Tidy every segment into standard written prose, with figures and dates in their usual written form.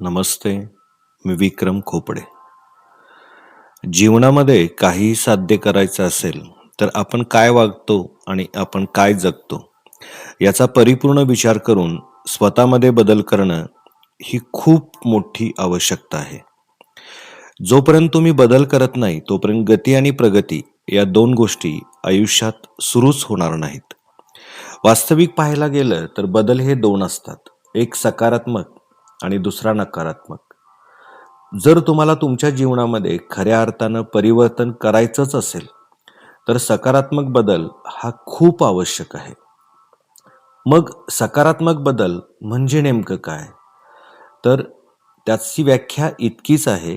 नमस्ते. मी विक्रम खोपडे. जीवनामध्ये काही साध्य करायचं असेल तर आपण काय वागतो आणि आपण काय जगतो याचा परिपूर्ण विचार करून स्वतःमध्ये बदल करणं ही खूप मोठी आवश्यकता आहे. जोपर्यंत तुम्ही बदल करत नाही तोपर्यंत गती आणि प्रगती या दोन गोष्टी आयुष्यात सुरूच होणार नाहीत. वास्तविक पाहायला गेलं तर बदल हे दोन असतात, एक सकारात्मक आणि दुसरा नकारात्मक. जर तुम्हाला तुमच्या जीवनामध्ये खऱ्या अर्थानं परिवर्तन करायचंच असेल तर सकारात्मक बदल हा खूप आवश्यक आहे. मग सकारात्मक बदल म्हणजे नेमकं काय? तर त्याची व्याख्या इतकीच आहे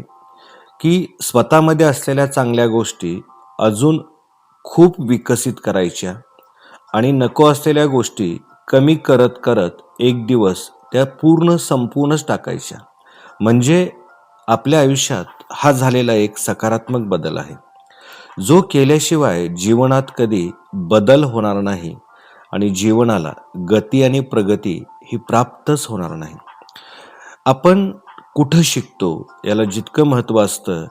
की स्वतःमध्ये असलेल्या चांगल्या गोष्टी अजून खूप विकसित करायच्या आणि नको असलेल्या गोष्टी कमी करत करत एक दिवस त्या संपूर्णच टाकायच्या. म्हणजे आपल्या आयुष्यात हा झालेला एक सकारात्मक बदल आहे, जो केल्याशिवाय जीवनात कधी बदल होणार नाही आणि जीवनाला गती आणि प्रगती ही प्राप्तच होणार नाही. आपण कुठं शिकतो याला जितकं महत्त्व असतं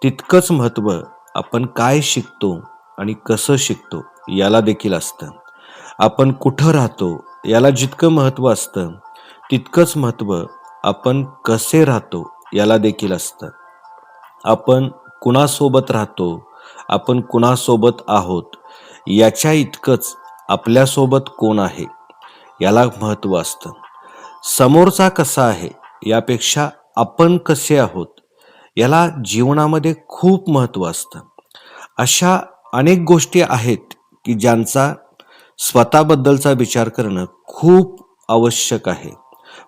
तितकंच महत्त्व आपण काय शिकतो आणि कसं शिकतो याला देखील असतं. आपण कुठं राहतो याला जितकं महत्त्व असतं तितकंच महत्त्व आपण कसे राहतो याला देखील असतं. आपण कुणासोबत राहतो, आपण कुणासोबत आहोत याच्या इतकंच आपल्यासोबत कोण आहे याला महत्त्व असतं. समोरचा कसा आहे यापेक्षा आपण कसे आहोत याला जीवनामध्ये खूप महत्त्व असतं. अशा अनेक गोष्टी आहेत की ज्यांचा स्वतःबद्दलचा विचार करणं खूप आवश्यक आहे.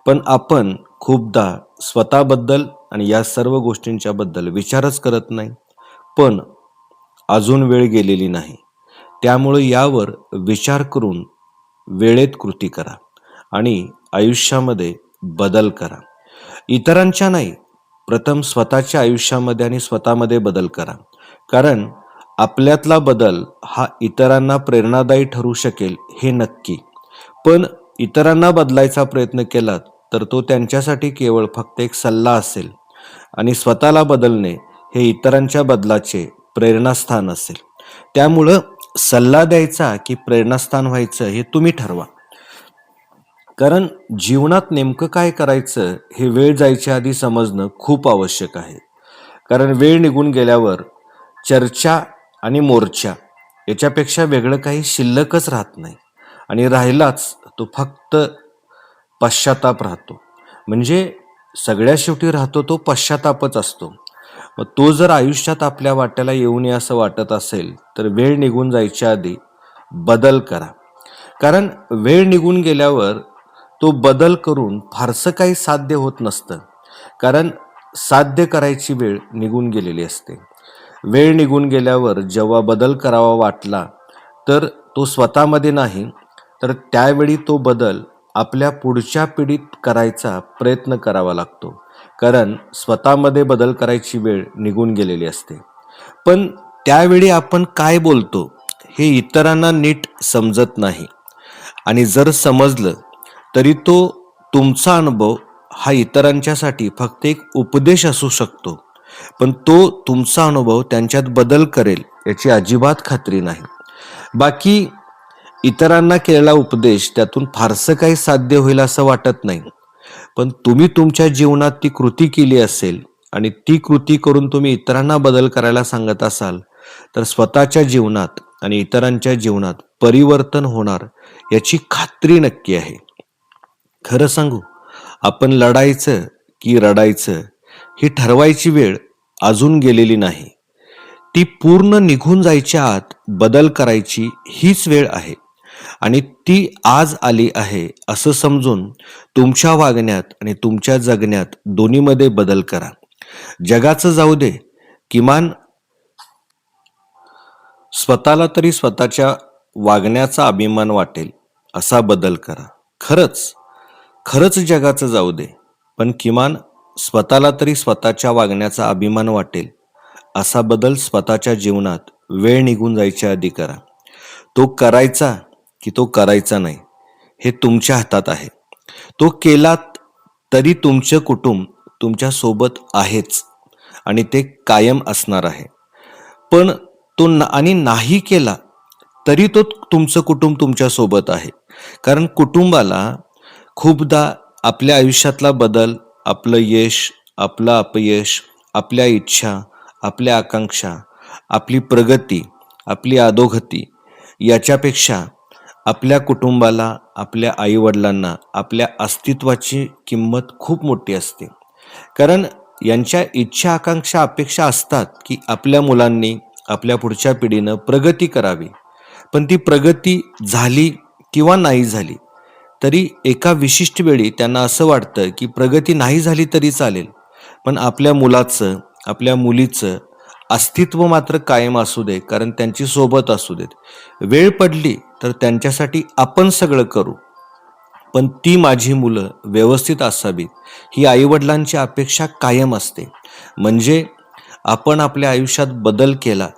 पण आपण खूपदा स्वतःबद्दल आणि या सर्व गोष्टींच्या बद्दल विचारच करत नाही. पण अजून वेळ गेलेली नाही. त्यामुळे यावर विचार करून वेळेत कृती करा आणि आयुष्यामध्ये बदल करा. इतरांच्या नाही, प्रथम स्वतःच्या आयुष्यामध्ये आणि स्वतःमध्ये बदल करा. कारण आपल्यातला बदल हा इतरांना प्रेरणादायी ठरू शकेल हे नक्की. पण इतरांना बदलायचा प्रयत्न केलात तर तो त्यांच्यासाठी केवळ फक्त एक सल्ला असेल आणि स्वतःला बदलणे हे इतरांच्या बदलाचे प्रेरणास्थान असेल. त्यामुळं सल्ला द्यायचा की प्रेरणास्थान व्हायचं हे तुम्ही ठरवा. कारण जीवनात नेमकं काय करायचं हे वेळ जायच्या आधी समजणं खूप आवश्यक आहे. कारण वेळ निघून गेल्यावर चर्चा आणि मोर्चा याच्यापेक्षा वेगळं काही शिल्लकच राहत नाही आणि राहिलाच तो फक्त पश्चाताप राहतो. म्हणजे सगळ्या शेवटी राहतो तो पश्चातापच असतो. मग तो जर आयुष्यात आपल्या वाट्याला येऊ नये असं वाटत असेल तर वेळ निघून जायच्या आधी बदल करा. कारण वेळ निघून गेल्यावर तो बदल करून फारसं काही साध्य होत नसतं. कारण साध्य करायची वेळ निघून गेलेली असते. वेळ निघून गेल्यावर जेव्हा बदल करावा वाटला तर तो स्वतःमध्ये नाही तर त्यावेळी तो बदल आपल्या पुढच्या पिढीत करायचा प्रयत्न करावा लागतो. कारण स्वतःमध्ये बदल करायची वेळ निघून गेलेली असते. पण त्यावेळी आपण काय बोलतो हे इतरांना नीट समजत नाही आणि जर समजलं तरी तो तुमचा अनुभव हा इतरांच्यासाठी फक्त एक उपदेश असू शकतो. पण तो तुमचा अनुभव त्यांच्यात बदल करेल याची अजिबात खात्री नाही. बाकी इतरांना केलेला उपदेश त्यातून फारसं काही साध्य होईल असं वाटत नाही. पण तुम्ही तुमच्या जीवनात ती कृती केली असेल आणि ती कृती करून तुम्ही इतरांना बदल करायला सांगत असाल तर स्वतःच्या जीवनात आणि इतरांच्या जीवनात परिवर्तन होणार याची खात्री नक्की आहे. खरं सांगू, आपण लढायचं की रडायचं ही ठरवायची वेळ अजून गेलेली नाही. ती पूर्ण निघून जायच्या आत बदल करायची हीच वेळ आहे आणि ती आज आली आहे असं समजून तुमच्या वागण्यात आणि तुमच्या जगण्यात दोन्हीमध्ये बदल करा. जगाचं जाऊ दे, किमान स्वतःला तरी स्वतःच्या वागण्याचा अभिमान वाटेल असा बदल करा. खरंच खरंच जगाचं जाऊ दे, पण किमान स्वतःला तरी स्वतःच्या वागण्याचा अभिमान वाटेल असा बदल स्वतःच्या जीवनात वेळ निघून जायच्या आधी करा. तो करायचा की तो करायचा नाही हे तुमच्या हातात आहे. तो केलात तरी तुमचं कुटुंब तुमच्यासोबत आहेच आणि ते कायम असणार आहे. पण आणि नाही केला तरी तो तुमचं कुटुंब तुमच्यासोबत आहे. कारण कुटुंबाला खूपदा आपल्या आयुष्यातला बदल, आपलं यश, आपलं अपयश, आपल्या इच्छा, आपल्या आकांक्षा, आपली प्रगती, आपली अधोगती याच्यापेक्षा आपल्या कुटुंबाला, आपल्या आईवडिलांना आपल्या अस्तित्वाची किंमत खूप मोठी असते. कारण यांच्या इच्छा, आकांक्षा, अपेक्षा असतात, की आपल्या मुलांनी, आपल्या पुढच्या पिढीनं प्रगती करावी. पण ती प्रगती झाली किंवा नाही झाली, तरी एका विशिष्ट वेळी त्यांना असं वाटतं, की प्रगती नाही झाली तरी चालेल, पण आपल्या मुलाचं, आपल्या मुलीचं अस्तित्व मात्र कायम असू दे, कारण त्यांची सोबत असू देत. वेळ पडली तर त्यांच्यासाठी आपण सगळं करू, पण ती माझी मुलं व्यवस्थित असावीत, ही आईवडिलांची अपेक्षा कायम असते. म्हणजे आपण आपल्या आयुष्यात बदल केला,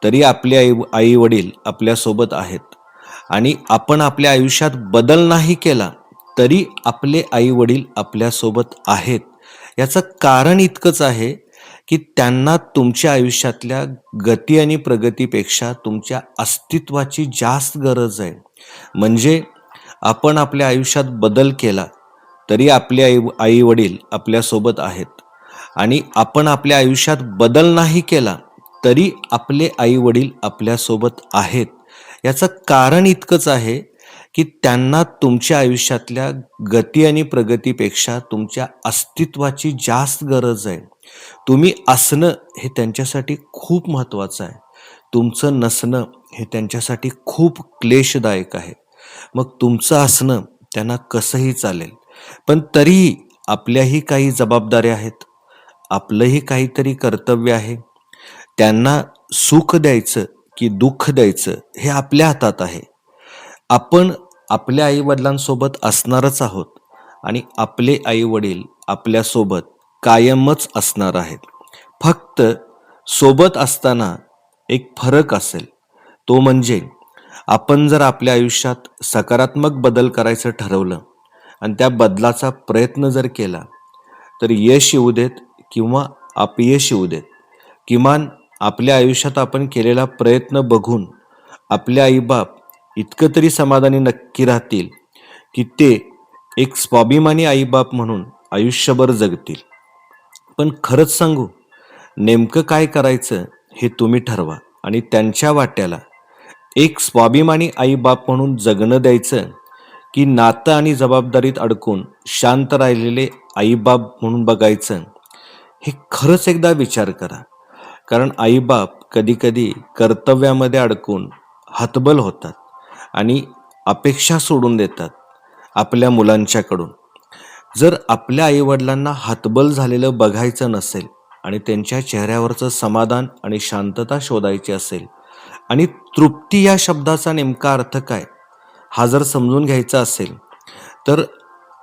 तरी आपले आई-वडील आपल्यासोबत आहेत आणि आपण आपल्या आयुष्यात बदल नाही केला, तरी आपले आई-वडील आपल्यासोबत आहेत. याचं कारण इतकंच आहे, की त्यांना तुमच्या आयुष्यातल्या गती आणि प्रगतीपेक्षा तुमच्या अस्तित्वाची जास्त गरज आहे. म्हणजे आपण आपल्या आयुष्यात बदल केला, तरी आपले आई-वडील आपल्यासोबत आहेत आणि आपण आपल्या आयुष्यात बदल नाही केला, तरी आपले आई-वडील आपल्यासोबत आहेत. याचं कारण इतकंच आहे, की त्यांना तुमच्या आयुष्यातल्या गती आणि प्रगतीपेक्षा तुमच्या अस्तित्वाची जास्त गरज आहे. तुम्ही असणं हे त्यांच्यासाठी खूप महत्त्वाचं आहे. तुमचं नसणं हे त्यांच्यासाठी खूप क्लेशदायक आहे. मग तुमचं असणं त्यांना कसंही चालेल, पण तरीही आपल्याही काही जबाबदाऱ्या आहेत. आपलंही काहीतरी कर्तव्य आहे. त्यांना सुख द्यायचं की दुःख द्यायचं हे आपल्या हातात आहे. आपण आपल्या आई-वडिलांसोबत असणारच आहोत आणि आपले आई-वडील आपल्यासोबत कायमच असणार आहेत. फक्त सोबत असताना एक फरक असेल, तो म्हणजे आपण जर आपल्या आयुष्यात सकारात्मक बदल करायचं ठरवलं आणि त्या बदलाचा प्रयत्न जर केला, तर यश येऊ देत किंवा अपयश येऊ देत, किमान आपल्या आयुष्यात आपण केलेला प्रयत्न बघून आपले आईबाप इतकं तरी समाधानी नक्की राहतील, की ते एक स्वाभिमानी आईबाप म्हणून आयुष्यभर जगतील. पण खरंच सांगू, नेमकं काय करायचं हे तुम्ही ठरवा आणि त्यांच्या वाट्याला एक स्वाभिमानी आई-बाप म्हणून जगणं द्यायचं, की नातं आणि जबाबदारीत अडकून शांत राहिलेले आई-बाप म्हणून बघायचं, हे खरंच एकदा विचार करा. कारण आई-बाप कधी-कधी कर्तव्यामध्ये अडकून हतबल होतात आणि अपेक्षा सोडून देतात आपल्या मुलांच्याकडून. जर आपल्या आईवडिलांना हतबल झालेलं बघायचं नसेल आणि त्यांच्या चेहऱ्यावरचं समाधान आणि शांतता शोधायची असेल आणि तृप्ती या शब्दाचा नेमका अर्थ काय, हा जर समजून घ्यायचा असेल, तर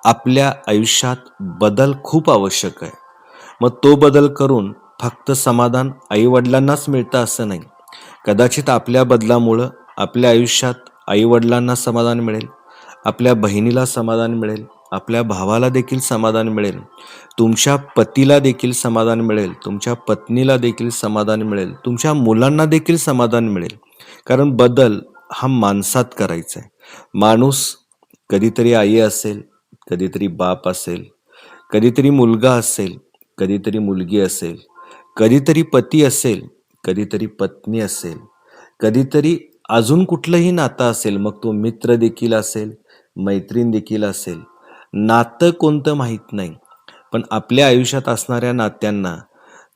आपल्या आयुष्यात बदल खूप आवश्यक आहे. मग तो बदल करून फक्त समाधान आईवडिलांनाच मिळतं असं नाही. कदाचित आपल्या बदलामुळं आपल्या आयुष्यात आईवडिलांना समाधान मिळेल, आपल्या बहिणीला समाधान मिळेल, आपल्या भावाला देखील समाधान मिळेल, तुमच्या पतीला देखील समाधान मिळेल, तुमच्या पत्नीला देखील समाधान मिळेल, तुमच्या मुलांना देखील समाधान मिळेल. कारण बदल हा माणसात करायचा आहे. माणूस कधीतरी आई असेल, कधीतरी बाप असेल, कधीतरी मुलगा असेल, कधीतरी मुलगी असेल, कधीतरी पती असेल, कधीतरी पत्नी असेल, कधीतरी अजून कुठलंही नातं असेल. मग तो मित्र देखील असेल, मैत्रीण देखील असेल. नातं कोणतं माहीत नाही, पण आपल्या आयुष्यात असणाऱ्या नात्यांना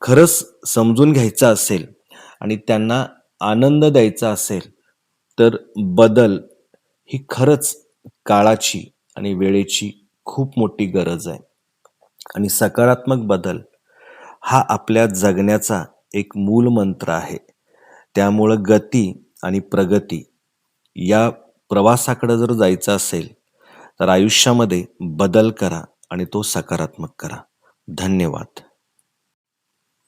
खरंच समजून घ्यायचं असेल आणि त्यांना आनंद द्यायचा असेल, तर बदल ही खरंच काळाची आणि वेळेची खूप मोठी गरज आहे. आणि सकारात्मक बदल हा आपल्या जगण्याचा एक मूल मंत्र आहे. त्यामुळं गती आणि प्रगती या प्रवासाकडे जर जायचं असेल, तर आयुष्यामध्ये बदल करा आणि तो सकारात्मक करा. धन्यवाद.